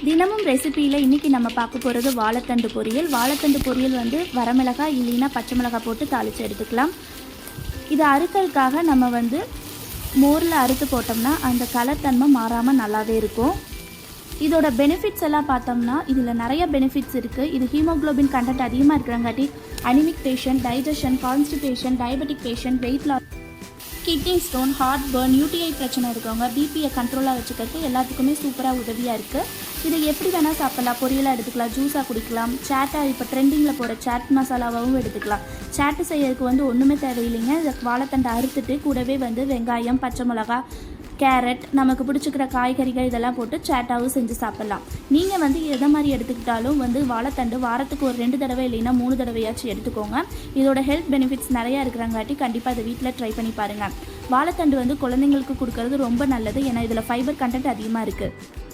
தினமும் ரெசிபியில் இன்றைக்கி நம்ம பார்க்க போகிறது வாழைத்தண்டு பொரியல். வாழைத்தண்டு பொரியல் வந்து வரமிளகாய் இல்லைன்னா பச்சை மிளகாய் போட்டு தாளித்து எடுத்துக்கலாம். இதை அறுக்கிறதுக்காக நம்ம வந்து மோரில் அறுத்து போட்டோம்னா அந்த கலர் தன்மை மாறாமல் நல்லாவே இருக்கும். இதோட பெனிஃபிட்ஸ் எல்லாம் பார்த்தோம்னா இதில் நிறைய பெனிஃபிட்ஸ் இருக்குது. இது ஹீமோக்ளோபின் கண்டென்ட் அதிகமாக இருக்கிறங்காட்டி anaemic patient, digestion, constipation, diabetic patient, weight loss, kidney stone, heart burn, UTI பிரச்சனை இருக்கவங்க, பிபியை கண்ட்ரோலாக வச்சுக்கிறது எல்லாத்துக்குமே சூப்பராக உதவியாக இருக்குது. இதை எப்படி வேணால் சாப்பிடலாம். பொரியலாக எடுத்துக்கலாம், ஜூஸாக குடிக்கலாம், சேட்டாக இப்போ ட்ரெண்டிங்கில் போகிற சேட் மசாலாவாகவும் எடுத்துக்கலாம். சேட்டு செய்யறதுக்கு வந்து ஒன்றுமே தேவையில்லைங்க. இதை வாழைத்தண்டை அறுத்துட்டு கூடவே வந்து வெங்காயம், பச்சை மிளகா, கேரட், நமக்கு பிடிச்சிக்கிற காய்கறிகள் இதெல்லாம் போட்டு சேட்டாகவும் செஞ்சு சாப்பிட்லாம். நீங்கள் வந்து எதை மாதிரி எடுத்துக்கிட்டாலும் வந்து வாழைத்தண்டு வாரத்துக்கு ஒரு 2 தடவை இல்லைன்னா 3 தடவையாச்சும் எடுத்துக்கோங்க. இதோட ஹெல்த் பெனிஃபிட்ஸ் நிறையா இருக்கிறங்காட்டி கண்டிப்பாக அதை வீட்டில் ட்ரை பண்ணி பாருங்கள். வாழைத்தண்டு வந்து குழந்தைங்களுக்கு கொடுக்கறது ரொம்ப நல்லது. ஏன்னா இதில் ஃபைபர் கண்டென்ட் அதிகமாக இருக்குது.